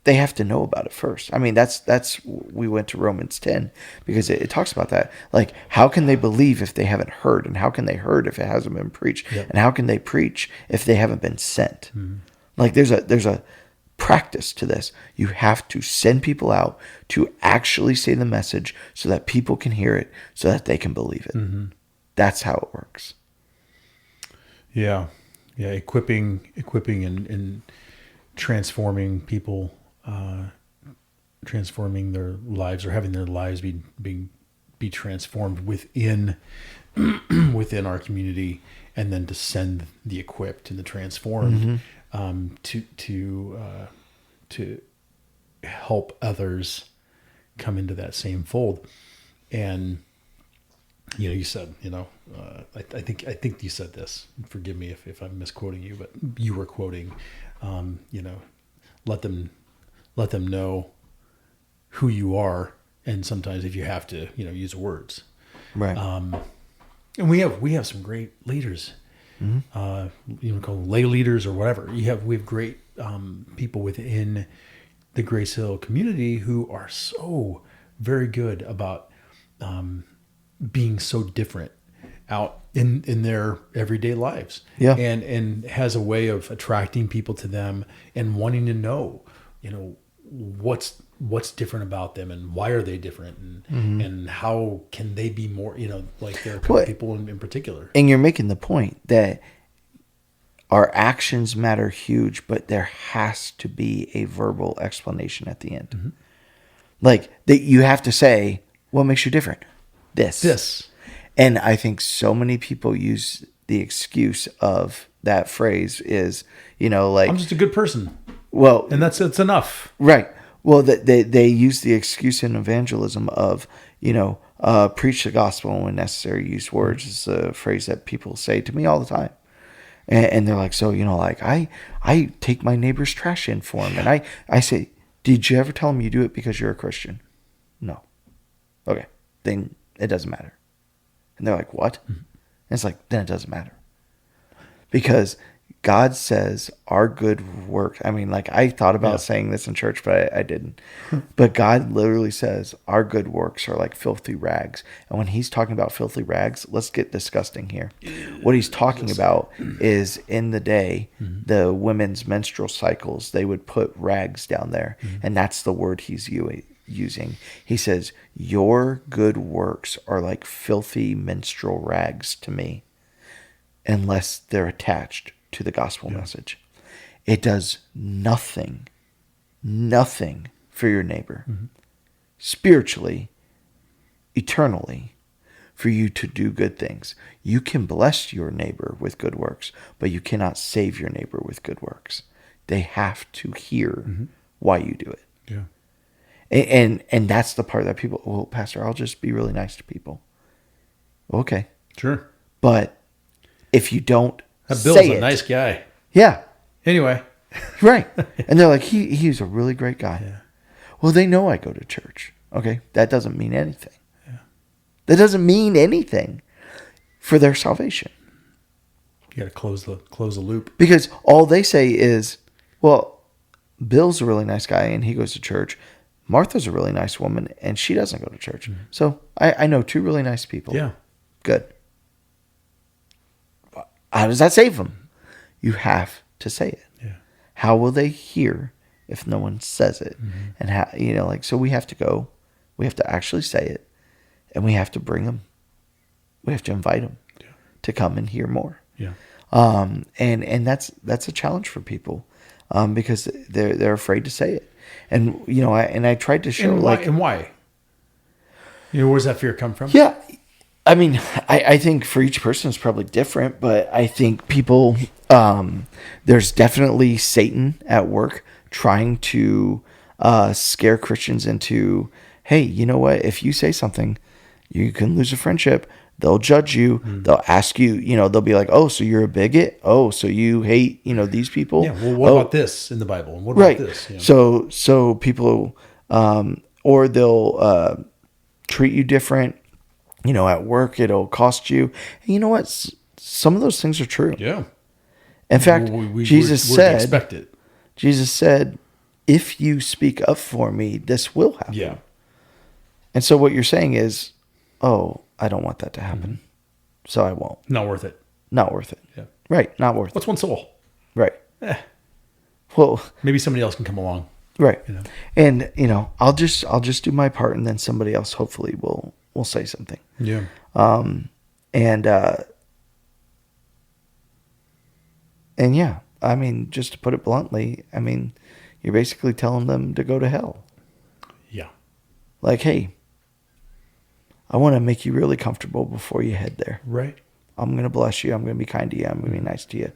they have to know about it first. I mean, that's we went to Romans 10 because it talks about that. Like, how can they believe if they haven't heard? And how can they heard if it hasn't been preached? Yep. And how can they preach if they haven't been sent? Like, there's a practice to this. You have to send people out to actually say the message so that people can hear it, so that they can believe it. That's how it works. Yeah. Yeah. Equipping and transforming people, transforming their lives, or having their lives be transformed within our community, and then to send the equipped and the transformed to help others come into that same fold. And you said, I think you said this. Forgive me if I'm misquoting you, but you were quoting, let them know who you are, and sometimes if you have to, use words. Right. And we have some great leaders, call them lay leaders or whatever. We have great people within the GraceHill community who are so very good about being so different out in their everyday lives. Yeah. And has a way of attracting people to them and wanting to know, what's different about them, and why are they different, and how can they be more, like there are people in particular. And you're making the point that our actions matter huge, but there has to be a verbal explanation at the end. Like, that you have to say, what makes you different? This. And I think so many people use the excuse of that phrase is, like, I'm just a good person. Well, and it's enough. Right. Well, they use the excuse in evangelism of, preach the gospel, and when necessary, use words. Is a phrase that people say to me all the time. And they're like, so, like, I take my neighbor's trash in for him. And I say, did you ever tell him you do it because you're a Christian? No. Okay. Then it doesn't matter. And they're like, what? And it's like, then it doesn't matter. Because God says our good work. I mean, like, I thought about saying this in church, but I didn't. But God literally says our good works are like filthy rags. And when he's talking about filthy rags, let's get disgusting here. What he's talking about is, in the day, the women's menstrual cycles, they would put rags down there. And that's the word he's using. He says, your good works are like filthy menstrual rags to me, unless they're attached to the gospel message. It does nothing for your neighbor, spiritually, eternally, for you to do good things. You can bless your neighbor with good works, but you cannot save your neighbor with good works. They have to hear why you do it. Yeah. And that's the part that people, well, Pastor, I'll just be really nice to people. Okay. Sure. But if you don't That Bill's say a it, nice guy. Yeah. Anyway. Right. And they're like, he's a really great guy. Yeah. Well, they know I go to church. Okay. That doesn't mean anything. Yeah. That doesn't mean anything for their salvation. You got to close the loop. Because all they say is, well, Bill's a really nice guy and he goes to church. Martha's a really nice woman and she doesn't go to church. So I know two really nice people. Yeah. Good. How does that save them? You have to say it. Yeah. How will they hear if no one says it? And how, so we have to go. We have to actually say it. and we have to bring them. We have to invite them to come and hear more. Yeah. And that's a challenge for people, because they're afraid to say it. And I tried to show And why? Where's that fear come from? Yeah. I mean, I think for each person it's probably different, but I think people, there's definitely Satan at work trying to scare Christians into, hey, you know what? If you say something, you can lose a friendship. They'll judge you. They'll ask you, they'll be like, oh, so you're a bigot? Oh, so you hate, these people? Yeah. Well, what about this in the Bible? And what about this? So people, or they'll treat you different. At work, it'll cost you. And you know what? Some of those things are true. Yeah. In fact, Jesus said, expect it. Jesus said, if you speak up for me, this will happen. Yeah. And so what you're saying is, oh, I don't want that to happen. So I won't. Not worth it. Not worth it. Yeah. Right. Not worth What's one soul? Right. Well, maybe somebody else can come along. Right. And, I'll just do my part, and then somebody else hopefully will say something. Yeah. And yeah, I mean, just to put it bluntly, I mean, you're basically telling them to go to hell. Yeah. Like, hey, I want to make you really comfortable before you head there. Right. I'm going to bless you. I'm going to be kind to you. I'm going to be nice to you.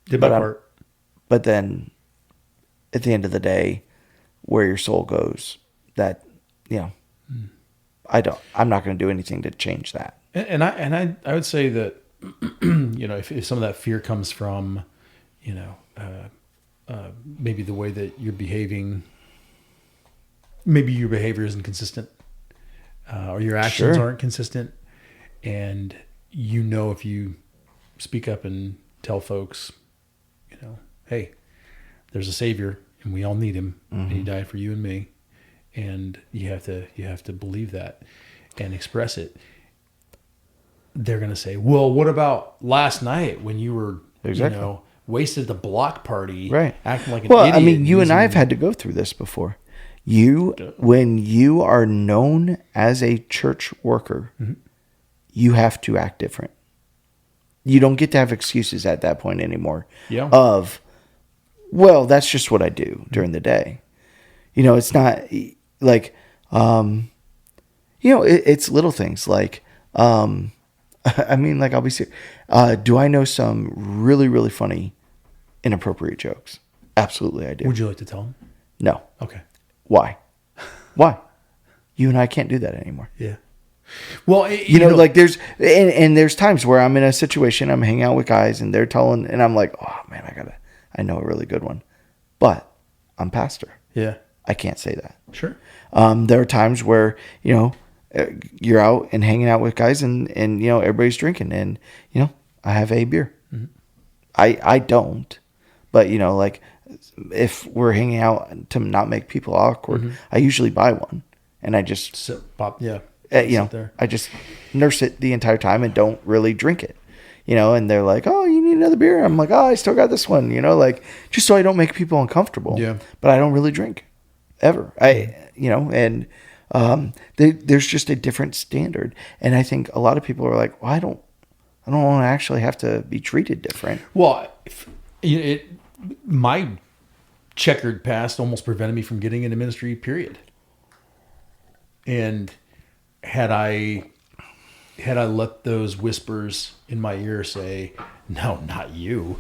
Did my part. But then at the end of the day, where your soul goes, that, I'm not going to do anything to change that. And I would say that, if some of that fear comes from, maybe the way that you're behaving, maybe your behavior isn't consistent, or your actions aren't consistent. And, if you speak up and tell folks, hey, there's a Savior and we all need him, and he died for you and me. And you have to believe that and express it. They're going to say, well, what about last night when you were, wasted at the block party, right, acting like an idiot? Well, I mean, you and I have had to go through this before. When you are known as a church worker, you have to act different. You don't get to have excuses at that point anymore. Yeah. Well, that's just what I do during the day. It's not like, it's little things like, I mean, like, I'll be serious. Do I know some really, really funny, inappropriate jokes? Absolutely, I do. Would you like to tell them? No. Okay. Why? Why? You and I can't do that anymore. Yeah. Well, like there's, and there's times where I'm in a situation, I'm hanging out with guys and they're telling, and I'm like, oh man, I know a really good one, but I'm pastor. Yeah. I can't say that. Sure. There are times where, you're out and hanging out with guys and everybody's drinking and, I have a beer. Mm-hmm. I don't, but like if we're hanging out to not make people awkward, I usually buy one and I just pop. Yeah. I just nurse it the entire time and don't really drink it, and they're like, oh, you need another beer. I'm like, oh, I still got this one, like just so I don't make people uncomfortable. Yeah. But I don't really drink ever. And there's just a different standard. And I think a lot of people are like, well, I don't want to actually have to be treated different. Well, my checkered past almost prevented me from getting into ministry, period. And had I let those whispers in my ear say, no, not you.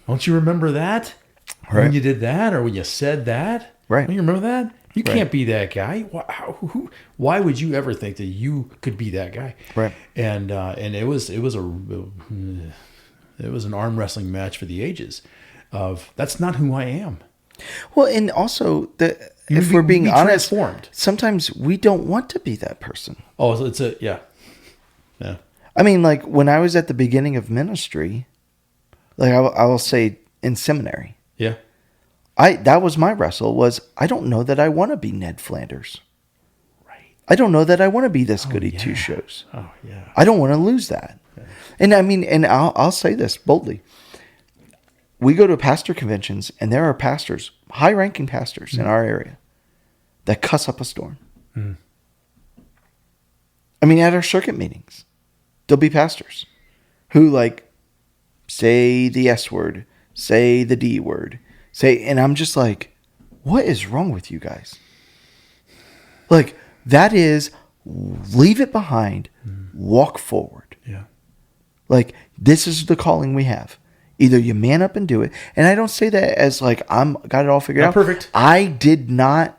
Don't you remember that? Right. When you did that or when you said that? Right. Don't you remember that? You can't be that guy. Why would you ever think that you could be that guy? Right. And it was an arm wrestling match for the ages of that's not who I am. Well, and also if we're being honest, transformed. Sometimes we don't want to be that person. Oh, yeah. I mean, like when I was at the beginning of ministry, like I will say in seminary. Yeah. That was my wrestle was I don't know that I want to be Ned Flanders. Right. I don't know that I want to be this goody two shoes. Oh yeah. I don't want to lose that. Yeah. And I mean, and I'll say this boldly. We go to pastor conventions and there are pastors, high ranking pastors in our area that cuss up a storm. I mean, at our circuit meetings, there'll be pastors who like say the S word, say the D word, and I'm just like, what is wrong with you guys? Like, that is, leave it behind, walk forward. Yeah. Like, this is the calling we have. Either you man up and do it. And I don't say that as like, I'm got it all figured out. Perfect. I did not,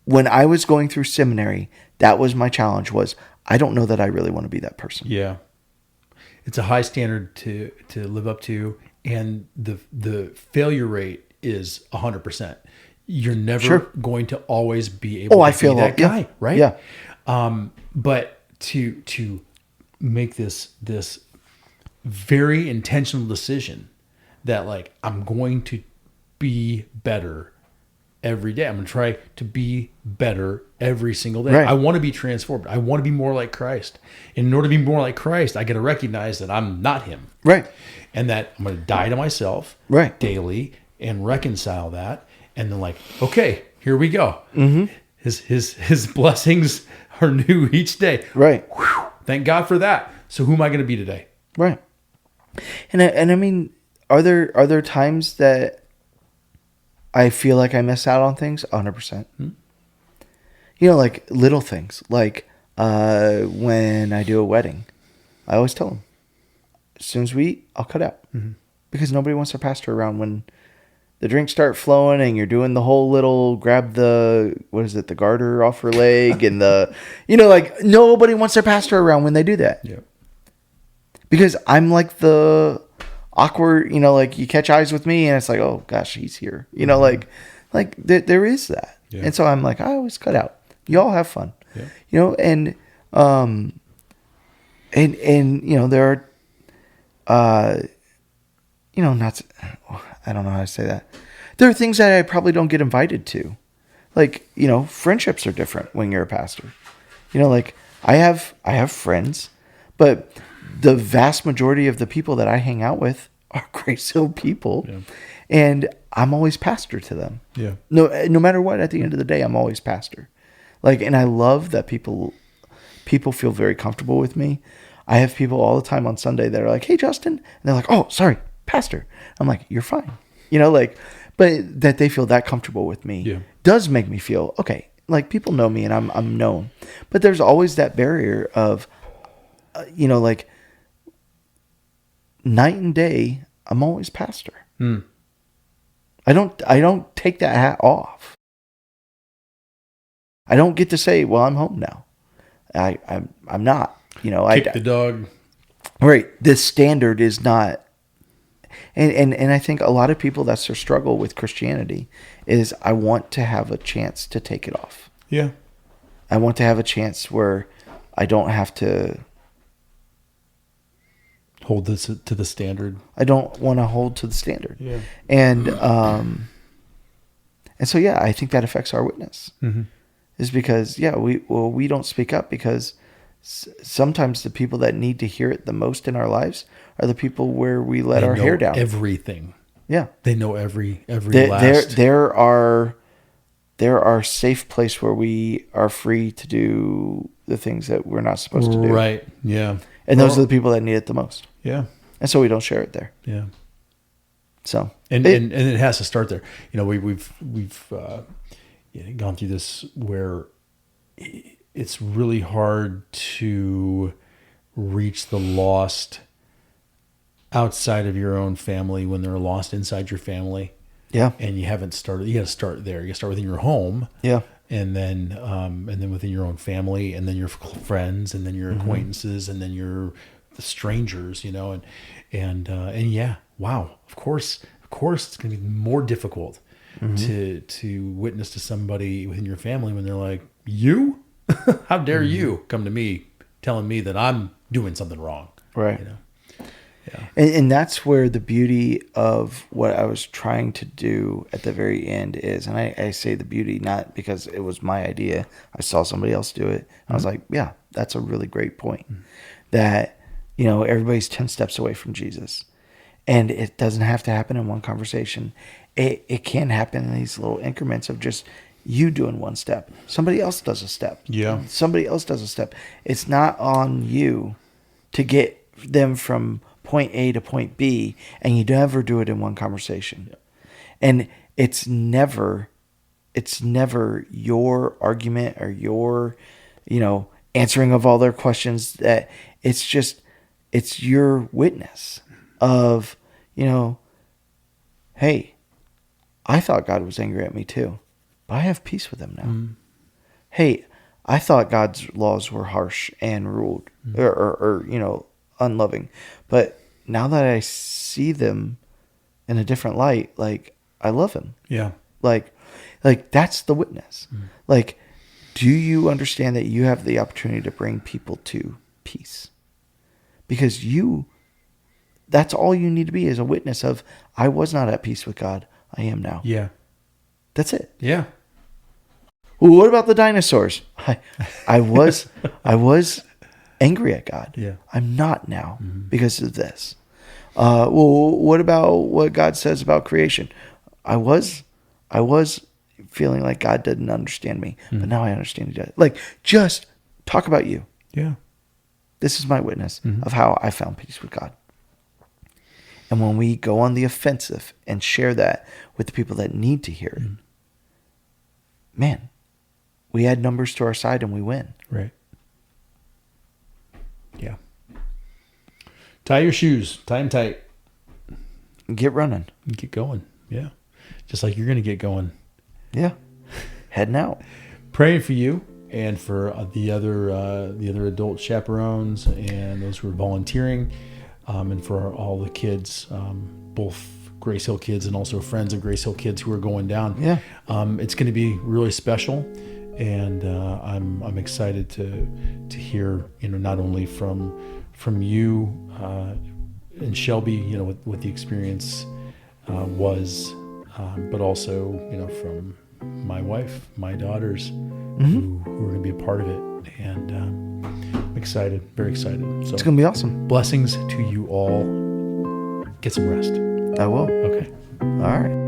when I was going through seminary, that was my challenge was, I don't know that I really want to be that person. Yeah. It's a high standard to live up to. And the failure rate is 100%. You're never going to always be able to be that guy, right? Yeah. But to make this very intentional decision that like I'm going to be better every day. I'm going to try to be better every single day. Right. I want to be transformed. I want to be more like Christ. And in order to be more like Christ, I got to recognize that I'm not him. Right. And that I'm going to die to myself daily and reconcile that. And then like, okay, here we go. Mm-hmm. His blessings are new each day. Right. Whew, thank God for that. So who am I going to be today? Right. And I mean, are there times that I feel like I miss out on things? 100%. You know, like little things. Like when I do a wedding, I always tell them, as soon as we eat, I'll cut out. Mm-hmm. Because nobody wants their pastor around when the drinks start flowing and you're doing the whole little grab the, what is it, the garter off her leg and the, you know, like nobody wants their pastor around when they do that. Yeah. Because I'm like the awkward, you know, like you catch eyes with me and it's like, oh gosh, he's here. You know, like there is that. Yeah. And so I'm like, I always cut out. You all have fun. Yeah. You know, and you know, there are, you know, not, I don't know how to say that. There are things that I probably don't get invited to. Like, you know, friendships are different when you're a pastor. You know, like I have friends, but the vast majority of the people that I hang out with are GraceHill people. Yeah. And I'm always pastor to them. Yeah. No matter what, at the end of the day, I'm always pastor. Like, and I love that people feel very comfortable with me. I have people all the time on Sunday that are like, hey, Justin. And they're like, oh, sorry, pastor. I'm like, you're fine. You know, like, but that they feel that comfortable with me does make me feel, okay, like people know me and I'm known. But there's always that barrier of, you know, like night and day, I'm always pastor. I don't take that hat off. I don't get to say, well, I'm home now. I'm not, you know, kick the dog. Right. The standard is not, and I think a lot of people, that's their struggle with Christianity is I want to have a chance to take it off. Yeah. I want to have a chance where I don't have to hold this to the standard. I don't want to hold to the standard. Yeah. And so, yeah, I think that affects our witness. Mm-hmm. Is because, we don't speak up because sometimes the people that need to hear it the most in our lives are the people where we let our hair down. Everything. Yeah. They know every last. There are safe place where we are free to do the things that we're not supposed to do. Right. Yeah. And those are the people that need it the most. Yeah. And so we don't share it there. Yeah. So and it has to start there. You know, we've gone through this where it's really hard to reach the lost outside of your own family when they're lost inside your family. Yeah. And you haven't started. You got to start there. You got to start within your home. Yeah. And then within your own family, and then your friends, and then your acquaintances, and then the strangers. You know, and yeah, wow. Of course, it's going to be more difficult to witness to somebody within your family when they're like, "You, how dare you come to me telling me that I'm doing something wrong?" Right. You know? Yeah. And that's where the beauty of what I was trying to do at the very end is. And I say the beauty not because it was my idea. I saw somebody else do it. I was like, yeah, that's a really great point. That, you know, everybody's 10 steps away from Jesus. And it doesn't have to happen in one conversation. It can happen in these little increments of just you doing one step. Somebody else does a step. Yeah. Somebody else does a step. It's not on you to get them from point A to point B, and you never do it in one conversation. Yeah. And it's never your argument or your, answering of all their questions. That it's your witness of, hey, I thought God was angry at me too, but I have peace with him now. Mm. Hey, I thought God's laws were harsh and ruled or unloving, but now that I see them in a different light, like, I love him. Yeah. Like that's the witness. Mm. Like, do you understand that you have the opportunity to bring people to peace? Because that's all you need to be, is a witness of, I was not at peace with God. I am now. Yeah. That's it. Yeah. Well, what about the dinosaurs? I was angry at God. Yeah. I'm not now because of this. Well, what about what God says about creation? I was feeling like God didn't understand me, but now I understand He does. Like, just talk about you. Yeah. This is my witness of how I found peace with God. And when we go on the offensive and share that with the people that need to hear it, man, we add numbers to our side and we win. Right. Yeah. Tie your shoes. Tie them tight. Get running. Get going. Yeah. Just like you're going to get going. Yeah. Heading out. Praying for you and for the other adult chaperones and those who are volunteering, and for all the kids, both GraceHill kids and also friends of GraceHill kids who are going down. Yeah. It's going to be really special, and I'm excited to hear, not only from you and Shelby, what the experience was, but also from my wife, my daughters, who are going to be a part of it, and I'm excited, very excited. So it's going to be awesome. Blessings to you all. Get some rest. I will. Okay. All right.